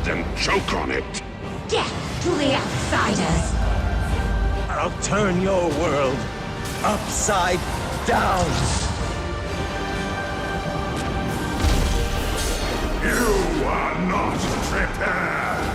and choke on it. Death to the outsiders! I'll turn your world upside down! You are not prepared!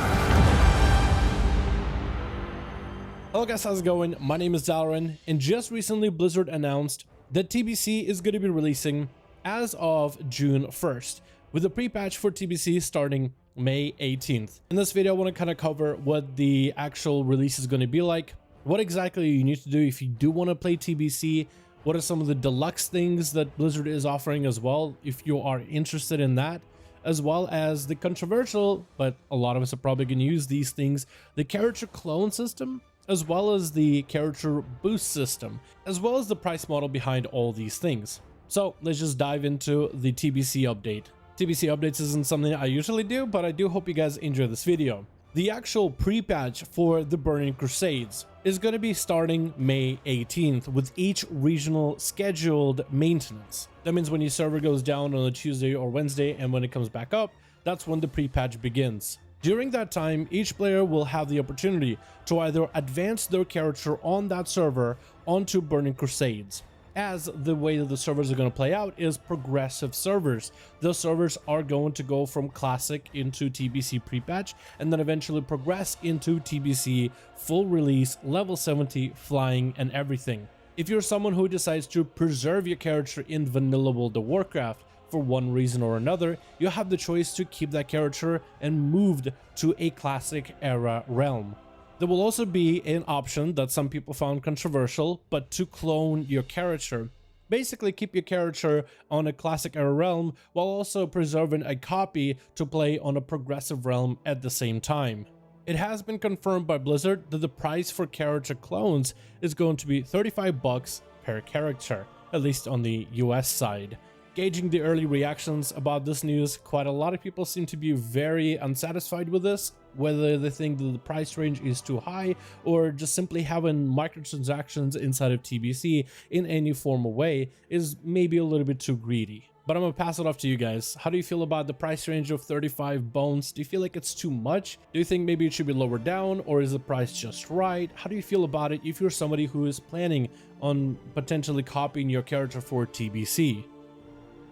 Hello guys, how's it going? My name is Dalaran, and just recently Blizzard announced that TBC is going to be releasing as of June 1st, with a pre-patch for TBC starting May 18th. In this video, I want to kind of cover what the actual release is going to be like, what exactly you need to do if you do want to play TBC, what are some of the deluxe things that Blizzard is offering as well, if you are interested in that, as well as the controversial, but a lot of us are probably going to use these things, the character clone system, as well as the character boost system, as well as the price model behind all these things. So let's just dive into the TBC update. TBC updates isn't something I usually do, but I do hope you guys enjoy this video. The actual pre-patch for the Burning Crusades is going to be starting May 18th with each regional scheduled maintenance. That means when your server goes down on a Tuesday or Wednesday, and when it comes back up, that's when the pre-patch begins. During that time, each player will have the opportunity to either advance their character on that server onto Burning Crusades, as the way that the servers are going to play out is progressive servers. Those servers are going to go from classic into TBC pre-patch and then eventually progress into TBC full release, level 70, flying and everything. If you're someone who decides to preserve your character in vanilla World of Warcraft for one reason or another, you have the choice to keep that character and moved to a classic era realm. There will also be an option that some people found controversial, but to clone your character. Basically keep your character on a classic era realm while also preserving a copy to play on a progressive realm at the same time. It has been confirmed by Blizzard that the price for character clones is going to be $35 per character, at least on the US side. Gauging the early reactions about this news, quite a lot of people seem to be very unsatisfied with this, whether they think that the price range is too high or just simply having microtransactions inside of TBC in any form or way is maybe a little bit too greedy. But I'm gonna pass it off to you guys. How do you feel about the price range of 35 bones? Do you feel like it's too much? Do you think maybe it should be lowered down, or is the price just right? How do you feel about it if you're somebody who is planning on potentially copying your character for TBC?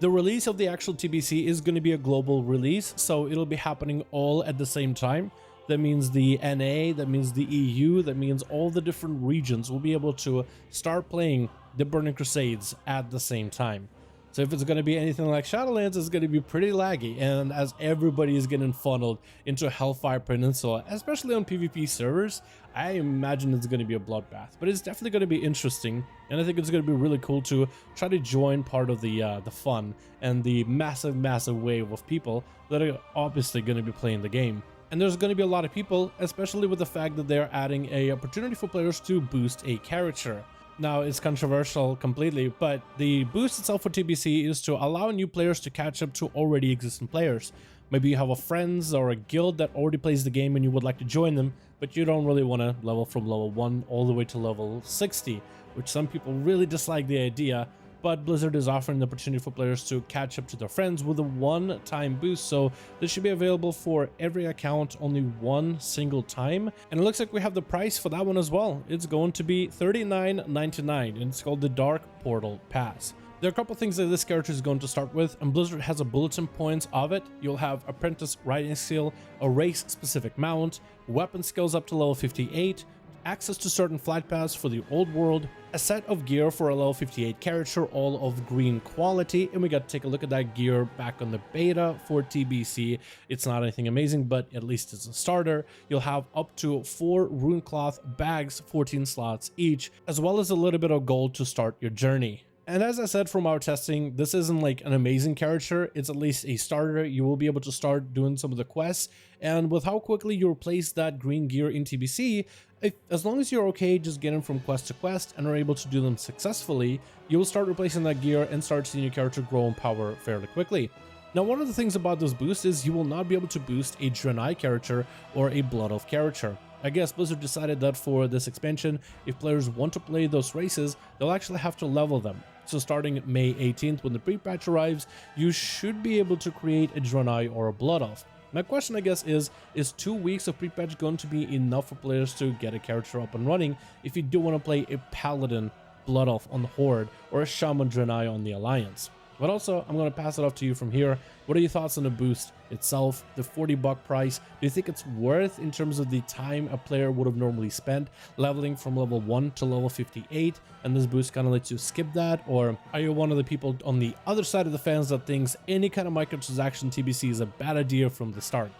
The release of the actual TBC is going to be a global release, so it'll be happening all at the same time. That means the NA, that means the EU, that means all the different regions will be able to start playing the Burning Crusades at the same time. So if it's going to be anything like Shadowlands, it's going to be pretty laggy, and as everybody is getting funneled into Hellfire Peninsula, especially on PvP servers, I imagine it's going to be a bloodbath. But it's definitely going to be interesting, and I think it's going to be really cool to try to join part of the fun and the massive wave of people that are obviously going to be playing the game. And there's going to be a lot of people, especially with the fact that they're adding an opportunity for players to boost a character. Now, it's controversial completely, but the boost itself for TBC is to allow new players to catch up to already existing players. Maybe you have a friends or a guild that already plays the game and you would like to join them, but you don't really want to level from level 1 all the way to level 60, which some people really dislike the idea. But Blizzard is offering the opportunity for players to catch up to their friends with a one-time boost, so this should be available for every account only one single time. And it looks like we have the price for that one as well. It's going to be $39.99, and it's called the Dark Portal Pass. There are a couple things that this character is going to start with, and Blizzard has a bulletin points of it. You'll have Apprentice Riding Skill, a race-specific mount, weapon skills up to level 58, access to certain flight paths for the old world, a set of gear for a level 58 character, all of green quality, and we got to take a look at that gear back on the beta for TBC. It's not anything amazing, but at least it's a starter. You'll have up to 4 rune cloth bags, 14 slots each, as well as a little bit of gold to start your journey. And as I said from our testing, this isn't like an amazing character, it's at least a starter. You will be able to start doing some of the quests, and with how quickly you replace that green gear in TBC, as long as you're okay just getting from quest to quest and are able to do them successfully, you will start replacing that gear and start seeing your character grow in power fairly quickly. Now, one of the things about this boost is you will not be able to boost a Draenei character or a Blood Elf character. I guess Blizzard decided that for this expansion, if players want to play those races, they'll actually have to level them. So starting May 18th, when the pre-patch arrives, you should be able to create a Draenei or a Blood Elf. My question, I guess, is 2 weeks of pre-patch going to be enough for players to get a character up and running if you do want to play a Paladin Blood Elf on the Horde or a Shaman Draenei on the Alliance? But also, I'm going to pass it off to you from here. What are your thoughts on the boost itself, the $40 price? Do you think it's worth in terms of the time a player would have normally spent leveling from level 1 to level 58, and this boost kind of lets you skip that? Or are you one of the people on the other side of the fence that thinks any kind of microtransaction TBC is a bad idea from the start?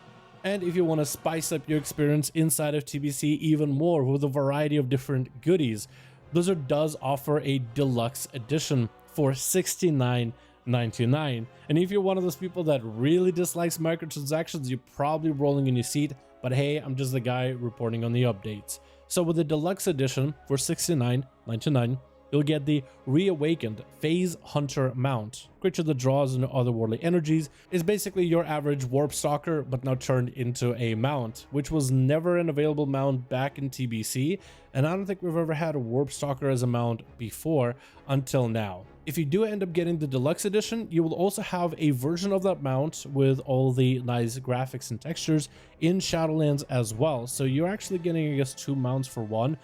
And if you want to spice up your experience inside of TBC even more with a variety of different goodies, Blizzard does offer a Deluxe Edition for $69.99. And if you're one of those people that really dislikes microtransactions, you're probably rolling in your seat, but hey, I'm just the guy reporting on the updates. So with the Deluxe Edition for $69.99, you'll get the Reawakened Phase Hunter mount. Creature that draws into otherworldly energies is basically your average Warp Stalker, but now turned into a mount, which was never an available mount back in TBC, and I don't think we've ever had a Warp Stalker as a mount before until now. If you do end up getting the Deluxe Edition, you will also have a version of that mount with all the nice graphics and textures in Shadowlands as well. So you're actually getting, I guess, 2 mounts for one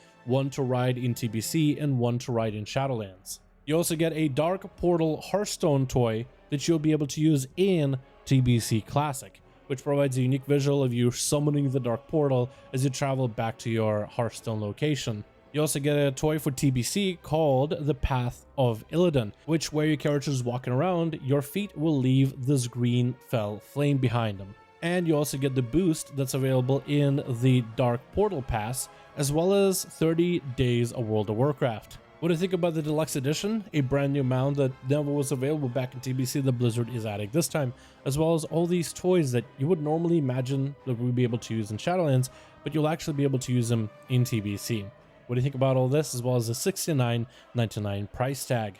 to ride in TBC and one to ride in Shadowlands. You also get a Dark Portal Hearthstone toy that you'll be able to use in TBC Classic, which provides a unique visual of you summoning the Dark Portal as you travel back to your Hearthstone location. You also get a toy for TBC called the Path of Illidan, which where your character is walking around, your feet will leave this green fell flame behind them. And you also get the boost that's available in the Dark Portal Pass, as well as 30 days of World of Warcraft. What do you think about the Deluxe Edition? A brand new mount that never was available back in TBC that Blizzard is adding this time, as well as all these toys that you would normally imagine that we'd be able to use in Shadowlands, but you'll actually be able to use them in TBC. What do you think about all this, as well as the $69.99 price tag?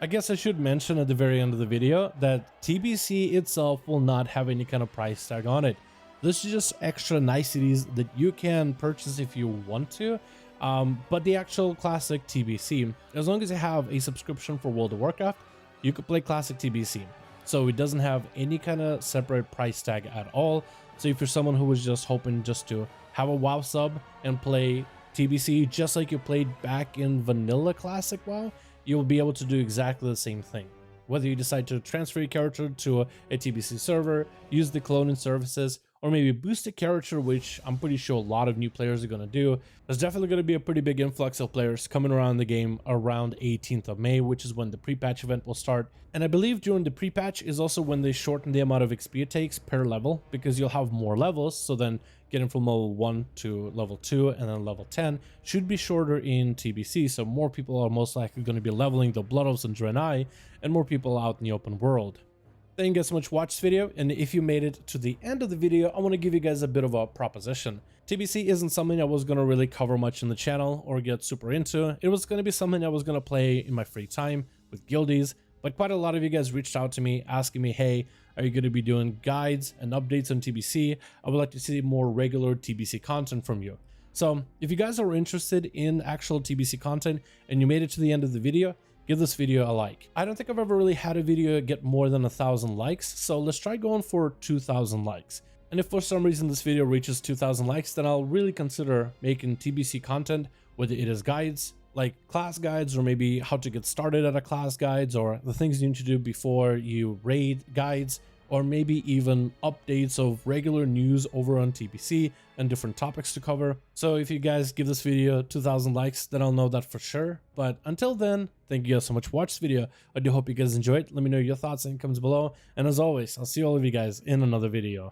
I guess I should mention at the very end of the video that TBC itself will not have any kind of price tag on it. This is just extra niceties that you can purchase if you want to, but the actual classic TBC, as long as you have a subscription for World of Warcraft, you could play classic TBC. So it doesn't have any kind of separate price tag at all. So if you're someone who was just hoping just to have a WoW sub and play TBC just like you played back in vanilla classic WoW, you'll be able to do exactly the same thing. Whether you decide to transfer your character to a TBC server, use the cloning services, or maybe boost a character, which I'm pretty sure a lot of new players are going to do. There's definitely going to be a pretty big influx of players coming around the game around 18th of May, which is when the pre-patch event will start. And I believe during the pre-patch is also when they shorten the amount of XP it takes per level, because you'll have more levels. So then getting from level 1 to level 2 and then level 10 should be shorter in TBC. So more people are most likely going to be leveling the Blood Elves and Draenei, and more people out in the open world. Thank you guys so much for watching this video, and if you made it to the end of the video, I want to give you guys a bit of a proposition. TBC isn't something I was going to really cover much in the channel or get super into. It was going to be something I was going to play in my free time with guildies, but quite a lot of you guys reached out to me asking me, hey, are you going to be doing guides and updates on TBC? I would like to see more regular TBC content from you. So if you guys are interested in actual TBC content and you made it to the end of the video, give this video a like. I don't think I've ever really had a video get more than 1,000 likes, so let's try going for 2,000 likes. And if for some reason this video reaches 2,000 likes, then I'll really consider making TBC content, whether it is guides, like class guides, or maybe how to get started at a class guides, or the things you need to do before you raid guides, or maybe even updates of regular news over on TBC and different topics to cover. So if you guys give this video 2,000 likes, then I'll know that for sure. But until then, thank you guys so much for watching this video. I do hope you guys enjoyed. Let me know your thoughts in the comments below. And as always, I'll see all of you guys in another video.